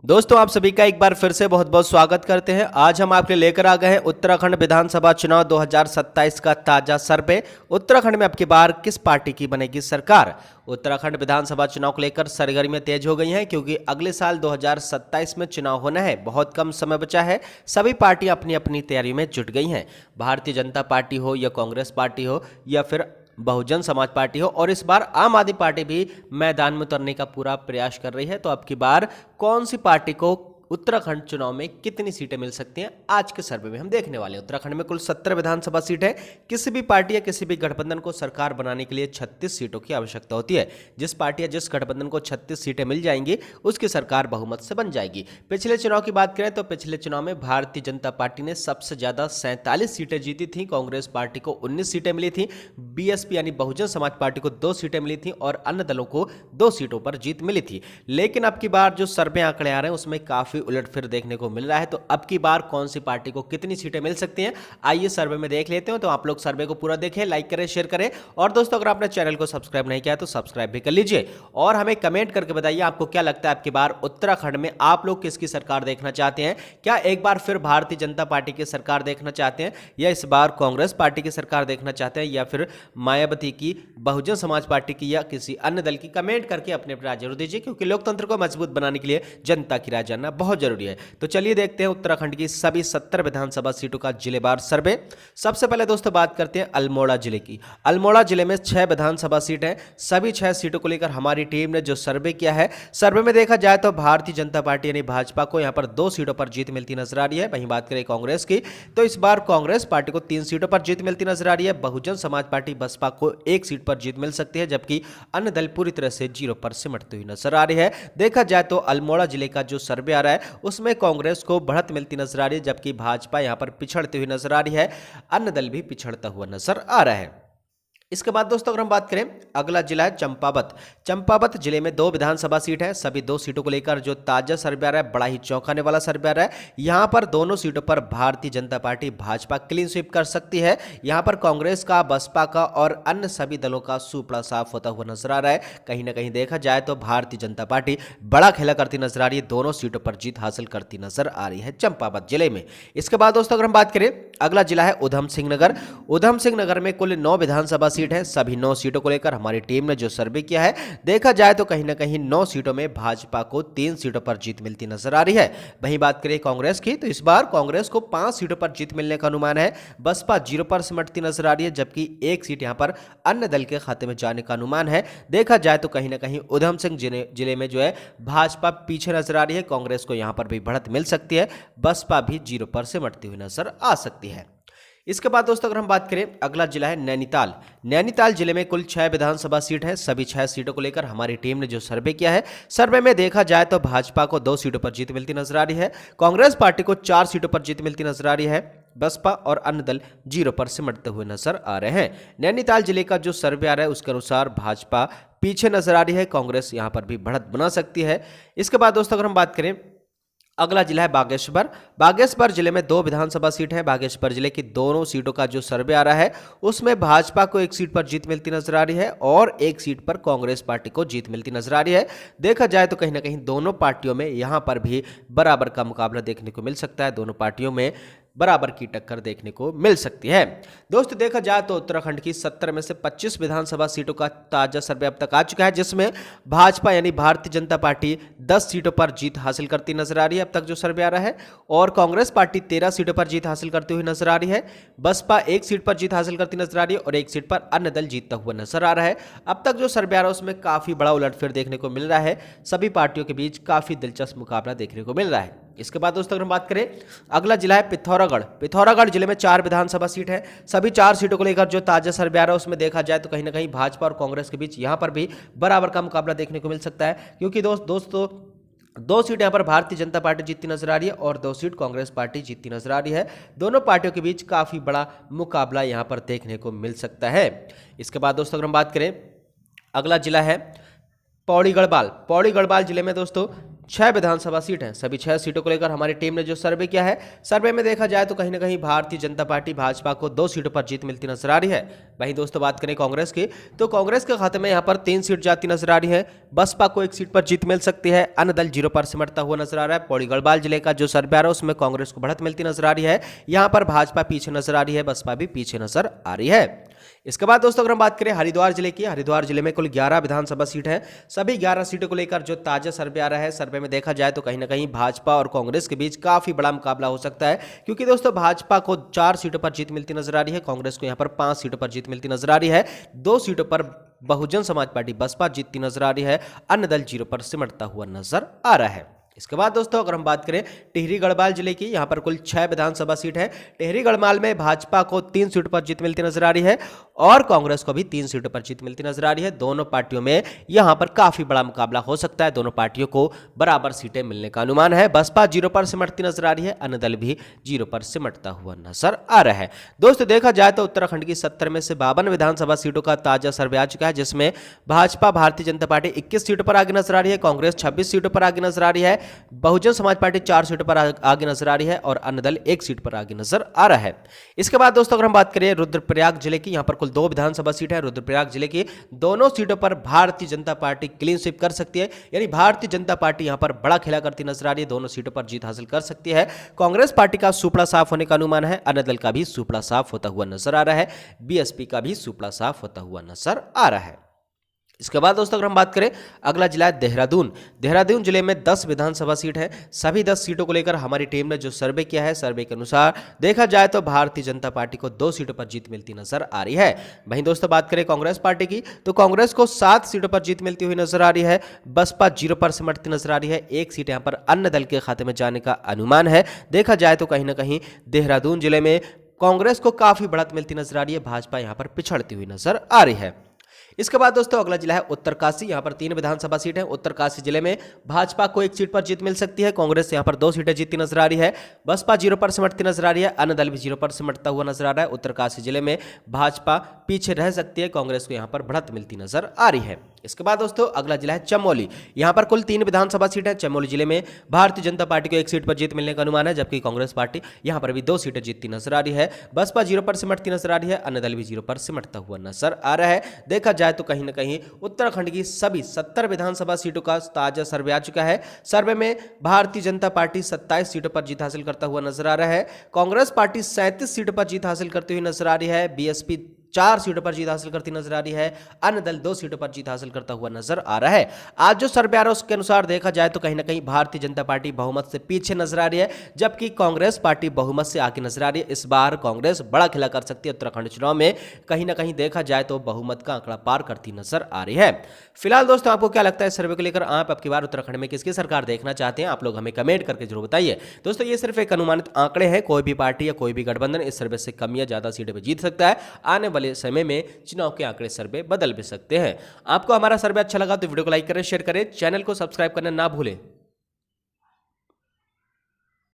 दोस्तों आप सभी का एक बार फिर से बहुत बहुत स्वागत करते हैं। आज हम आपके लेकर आ गए हैं उत्तराखंड विधानसभा चुनाव 2027 का ताजा सर्वे। उत्तराखंड में अब की बार किस पार्टी की बनेगी सरकार। उत्तराखंड विधानसभा चुनाव को लेकर सरगर्मियां तेज हो गई हैं क्योंकि अगले साल 2027 में चुनाव होना है। बहुत कम समय बचा है। सभी पार्टियां अपनी अपनी तैयारी में जुट गई हैं। भारतीय जनता पार्टी हो या कांग्रेस पार्टी हो या फिर बहुजन समाज पार्टी हो, और इस बार आम आदमी पार्टी भी मैदान में उतरने का पूरा प्रयास कर रही है। तो अब की बार कौन सी पार्टी को उत्तराखंड चुनाव में कितनी सीटें मिल सकती हैं, आज के सर्वे में हम देखने वाले हैं। उत्तराखंड में कुल 17 विधानसभा सीट है। किसी भी पार्टी या किसी भी गठबंधन को सरकार बनाने के लिए 36 सीटों की आवश्यकता होती है। जिस पार्टी या जिस गठबंधन को 36 सीटें मिल जाएंगी उसकी सरकार बहुमत से बन जाएगी। पिछले चुनाव की बात करें तो पिछले चुनाव में भारतीय जनता पार्टी ने सबसे ज्यादा 47 सीटें जीती थी। कांग्रेस पार्टी को 19 सीटें मिली थी। बीएसपी यानी बहुजन समाज पार्टी को 2 सीटें मिली थी और अन्य दलों को 2 सीटों पर जीत मिली थी। लेकिन अब की बार जो सर्वे आंकड़े आ रहे हैं उसमें काफी उलटफेर देखने को मिल रहा है। तो अब की बार कौन सी पार्टी को कितनी सीटें मिल सकती हैं, आइए सर्वे में देख लेते हैं। तो आप लोग सर्वे को पूरा देखें, लाइक करें, शेयर करें, और दोस्तों अगर आपने चैनल को सब्सक्राइब नहीं किया तो सब्सक्राइब भी कर लीजिए और हमें कमेंट करके बताइए आपको क्या लगता है अब की बार उत्तराखंड में आप लोग किसकी सरकार देखना चाहते हैं। क्या एक बार फिर भारतीय जनता पार्टी की सरकार देखना चाहते हैं, या इस बार कांग्रेस पार्टी की सरकार देखना चाहते हैं, या फिर मायावती की, बहुजन समाज पार्टी की, या किसी अन्य दल की। कमेंट करके अपने राय जरूर दीजिए क्योंकि लोकतंत्र को मजबूत बनाने के लिए जनता की राय जानना बहुत जरूरी है। तो चलिए देखते हैं उत्तराखंड की सभी 70 विधानसभा सीटों का जिलेवार सर्वे। सबसे पहले दोस्तों बात करते हैं अल्मोड़ा जिले की। अल्मोड़ा जिले में 6 विधानसभा सीट है। सभी 6 सीटों को लेकर हमारी टीम ने जो सर्वे किया है, सर्वे में देखा जाए तो भारतीय जनता पार्टी यानी भाजपा को यहां पर 2 सीटों पर जीत मिलती नजर आ रही है। वहीं बात करें कांग्रेस की तो इस बार कांग्रेस पार्टी को 3 सीटों पर जीत मिलती नजर आ रही है। बहुजन समाज पार्टी बसपा को 1 सीट पर जीत मिल सकती है, जबकि अन्य दल पूरी तरह से 0 पर सिमटती हुई नजर आ रही है। देखा जाए तो अल्मोड़ा जिले का जो सर्वे आ रहा है उसमें कांग्रेस को बढ़त मिलती नजर आ रही है, जबकि भाजपा यहां पर पिछड़ती हुई नजर आ रही है। अन्य दल भी पिछड़ता हुआ नजर आ रहा है। इसके बाद दोस्तों अगर हम बात करें, अगला जिला है चंपावत। चंपावत जिले में 2 विधानसभा सीट है। सभी 2 सीटों को लेकर जो ताजा सर्वे आ रहा है, बड़ा ही चौंकाने वाला सर्वे आ रहा है। यहां पर दोनों सीटों पर Bharatiya Janata party Bhajpa clean sweep कर सकती है। यहां पर कांग्रेस का, बसपा का और अन्य सभी दलों का सुपड़ा साफ होता हुआ नजर आ रहा है। कहीं ना कहीं देखा जाए तो भारतीय जनता पार्टी बड़ा खेला करती नजर आ रही है, दोनों सीटों पर जीत हासिल करती नजर आ रही है चंपावत जिले में। इसके बाद दोस्तों अगर हम बात करें, अगला जिला है उधम सिंह नगर। उधम सिंह नगर में कुल 9 विधानसभा सीट है। सभी 9 सीटों को लेकर हमारी टीम ने जो सर्वे किया है, देखा जाए तो कहीं ना कहीं 9 सीटों में भाजपा को 3 सीटों पर जीत मिलती नजर आ रही है। वहीं बात करें कांग्रेस की तो इस बार कांग्रेस को 5 सीटों पर जीत मिलने का अनुमान है। बसपा 0 पर सिमटती नजर आ रही है, जबकि 1 सीट यहां पर अन्य दल के खाते में जाने का अनुमान है। देखा जाए तो कहीं ना कहीं उधम सिंह जिले में जो है भाजपा पीछे नजर आ रही है। कांग्रेस को यहां पर भी बढ़त मिल सकती है, बसपा भी 0 पर सिमटती हुई नजर आ सकती है। इसके बाद दोस्तों अगर हम बात करें, अगला जिला है नैनीताल। नैनीताल जिले में कुल 6 विधानसभा सीट है। सभी 6 सीटों को लेकर हमारी टीम ने जो सर्वे किया है, सर्वे में देखा जाए तो भाजपा को 2 सीटों पर जीत मिलती नजर आ रही है। कांग्रेस पार्टी को 4 सीटों पर जीत मिलती नजर आ रही है। बसपा और अन्य दल 0 पर सिमटते हुए नजर आ रहे हैं। नैनीताल जिले का जो सर्वे आ रहा है उसके अनुसार भाजपा पीछे नजर आ रही है, कांग्रेस यहां पर भी बढ़त बना सकती है। इसके बाद दोस्तों अगर हम बात करें, अगला जिला है बागेश्वर। बागेश्वर जिले में 2 विधानसभा सीट है। बागेश्वर जिले की दोनों सीटों का जो सर्वे आ रहा है उसमें भाजपा को 1 सीट पर जीत मिलती नजर आ रही है और 1 सीट पर कांग्रेस पार्टी को जीत मिलती नजर आ रही है। देखा जाए तो कहीं ना कहीं दोनों पार्टियों में यहां पर भी बराबर का मुकाबला देखने को मिल सकता है। दोनों पार्टियों में बराबर की टक्कर देखने को मिल सकती है। दोस्तों देखा जाए तो उत्तराखंड की 70 में से 25 विधानसभा सीटों का ताजा सर्वे अब तक आ चुका है, जिसमें भाजपा यानी भारतीय जनता पार्टी 10 सीटों पर जीत हासिल करती नजर आ रही है अब तक जो सर्वे आ रहा है, और कांग्रेस पार्टी 13 सीटों पर जीत हासिल करती हुई नजर आ रही है। बसपा 1 सीट पर जीत हासिल करती नजर आ रही है और 1 सीट पर अन्य दल जीतता हुआ नजर आ रहा है। अब तक जो सर्वे आ रहा है उसमें काफी बड़ा उलटफेर देखने को मिल रहा है। सभी पार्टियों के बीच काफी दिलचस्प मुकाबला देखने को मिल रहा है। इसके बाद दोस्तों अगर हम बात करें, अगला जिला है पिथौरागढ़। पिथौरागढ़ जिले में 4 विधानसभा सीट है। सभी 4 सीटों को लेकर जो ताजा सर्वे आ रहा है उसमें देखा जाए तो कहीं ना कहीं भाजपा और कांग्रेस के बीच यहां पर भी बराबर का मुकाबला देखने को मिल सकता है, क्योंकि दोस्तों 2 सीट यहां पर भारतीय जनता पार्टी जीतती नजर आ रही है और 2 सीट कांग्रेस पार्टी जीतती नजर आ रही है। दोनों पार्टियों के बीच काफी बड़ा मुकाबला यहां पर देखने को मिल सकता है। इसके बाद दोस्तों अगर हम बात करें, अगला जिला है पौड़ी गढ़वाल। पौड़ी गढ़वाल जिले में दोस्तों 6 विधानसभा सीट हैं। सभी 6 सीटों को लेकर हमारी टीम ने जो सर्वे किया है, सर्वे में देखा जाए तो कहीं ना कहीं भारतीय जनता पार्टी भाजपा को 2 सीटों पर जीत मिलती नजर आ रही है। वहीं दोस्तों बात करें कांग्रेस की, तो कांग्रेस के खाते में यहां पर 3 सीट जाती नजर आ रही है। बसपा को 1 सीट पर जीत मिल सकती है। अन्य दल 0 पर सिमटता हुआ नजर आ रहा है। पौड़ी गढ़वाल जिले का जो सर्वे आ रहा है उसमें कांग्रेस को बढ़त मिलती नजर आ रही है। यहां पर भाजपा पीछे नजर आ रही है, बसपा भी पीछे नजर आ रही है। इसके बाद दोस्तों अगर हम बात करें हरिद्वार जिले की, हरिद्वार जिले में कुल 11 विधानसभा सीट है। सभी 11 सीटों को लेकर जो ताजा सर्वे आ रहा है, सर्वे में देखा जाए तो कहीं ना कहीं भाजपा और कांग्रेस के बीच काफी बड़ा मुकाबला हो सकता है, क्योंकि दोस्तों भाजपा को 4 सीटों पर जीत मिलती नजर आ रही है, कांग्रेस को यहां पर 5 सीटों पर जीत मिलती नजर आ रही है। 2 सीटों पर बहुजन समाज पार्टी बसपा जीतती नजर आ रही है। अन्य दल 0 पर सिमटता हुआ नजर आ रहा है। इसके बाद दोस्तों अगर हम बात करें टिहरी गढ़वाल जिले की, यहां पर कुल 6 विधानसभा सीट है। टिहरी गढ़वाल में भाजपा को 3 सीटों पर जीत मिलती नजर आ रही है और कांग्रेस को भी 3 सीटों पर जीत मिलती नजर आ रही है। दोनों पार्टियों में यहां पर काफी बड़ा मुकाबला हो सकता है। दोनों पार्टियों को बराबर सीटें मिलने का अनुमान है। बसपा 0 पर सिमटती नजर आ रही है, अन्य दल भी 0 पर सिमटता हुआ नजर आ रहा है। दोस्तों देखा जाए तो उत्तराखंड की 70 में से 52 विधानसभा सीटों का ताजा सर्वे आ चुका है, जिसमें भाजपा भारतीय जनता पार्टी 21 सीटों पर आगे नजर आ रही है, कांग्रेस 26 सीटों पर आगे नजर आ रही है, बहुजन समाज पार्टी 4 सीटों पर आगे नजर आ रही है और अन्य दल 1 सीट पर आगे नजर आ रहा है। इसके बाद दोस्तों अगर हम बात करें रुद्रप्रयाग जिले की, यहां पर कुल 2 विधानसभा सीट है। रुद्रप्रयाग जिले की दोनों सीटों पर Bharatiya Janata party clean sweep कर सकती है, यानी भारतीय जनता पार्टी यहां पर बड़ा खेला करती नजर आ रही है, दोनों सीटों पर जीत हासिल कर सकती है। कांग्रेस पार्टी का सुपड़ा साफ होने का अनुमान है, अन्य दल का भी सुपड़ा साफ होता हुआ नजर आ रहा है, बीएसपी का भी सुपड़ा साफ होता हुआ नजर आ रहा है। इसके बाद दोस्तों अगर हम बात करें अगला जिला है देहरादून। देहरादून जिले में 10 विधानसभा सीट है। सभी 10 सीटों को लेकर हमारी टीम ने जो सर्वे किया है, सर्वे के अनुसार देखा जाए तो भारतीय जनता पार्टी को 2 सीटों पर जीत मिलती नजर आ रही है। वहीं दोस्तों बात करें कांग्रेस पार्टी की, तो कांग्रेस को 7 सीटों पर जीत मिलती हुई नजर आ रही है। बसपा 0 पर सिमटती नजर आ रही है, 1 सीट यहां पर अन्य दल के खाते में जाने का अनुमान है। देखा जाए तो कहीं ना कहीं देहरादून जिले में कांग्रेस को काफी बढ़त मिलती नजर आ रही है, भाजपा यहां पर पिछड़ती हुई नजर आ रही है। इसके बाद दोस्तों अगला जिला है उत्तरकाशी। यहां पर 3 विधानसभा सीट है। उत्तरकाशी जिले में भाजपा को 1 सीट पर जीत मिल सकती है, कांग्रेस यहां पर 2 सीटें जीतती नजर आ रही है, बसपा 0 पर सिमटती नजर आ रही है, अन्य दल भी 0 पर सिमटता हुआ नजर आ रहा है। उत्तरकाशी जिले में भाजपा पीछे रह सकती है, कांग्रेस को यहां पर बढ़त मिलती नजर आ रही है। इसके बाद दोस्तों अगला जिला है चमोली। यहां पर कुल 3 विधानसभा सीट है। चमोली जिले में भारतीय जनता पार्टी को 1 सीट पर जीत मिलने का अनुमान है, जबकि कांग्रेस पार्टी यहां पर भी 2 सीटें जीतती नजर आ रही है। बसपा 0 पर सिमटती नजर आ रही है, अन्य दल भी 0 पर सिमटता हुआ नजर आ रहा है। देखा जाए तो कहीं ना कहीं उत्तराखंड की सभी 70 विधानसभा सीटों का ताजा सर्वे आ चुका है। सर्वे में भारतीय जनता पार्टी 27 सीटों पर जीत हासिल करता हुआ नजर आ रहा है, कांग्रेस पार्टी 37 सीटों पर जीत हासिल करती हुई नजर आ रही है, बीएसपी 4 सीटों पर जीत हासिल करती नजर आ रही है, अन्य दल 2 सीटों पर जीत हासिल करता हुआ नजर आ रहा है। आज जो सर्वे आ रहा है उसके अनुसार देखा जाए तो कहीं ना कहीं भारतीय जनता पार्टी बहुमत से पीछे नजर आ रही है, जबकि कांग्रेस पार्टी बहुमत से आगे नजर आ रही है। इस बार कांग्रेस बड़ा खेला कर सकती है उत्तराखंड चुनाव में, कहीं ना कहीं देखा जाए तो बहुमत का आंकड़ा पार करती नजर आ रही है। फिलहाल दोस्तों आपको क्या लगता है सर्वे को लेकर, आप आपकी बार उत्तराखंड में किसकी सरकार देखना चाहते हैं, आप लोग हमें कमेंट करके जरूर बताइए। दोस्तों ये सिर्फ एक अनुमानित आंकड़े हैं, कोई भी पार्टी या कोई भी गठबंधन इस सर्वे से कम या ज्यादा सीटें पर जीत सकता है। आने वाले समय में चुनाव के आंकड़े सर्वे बदल भी सकते हैं। आपको हमारा सर्वे अच्छा लगा तो वीडियो को लाइक करें, शेयर करें, चैनल को सब्सक्राइब करना ना भूलें।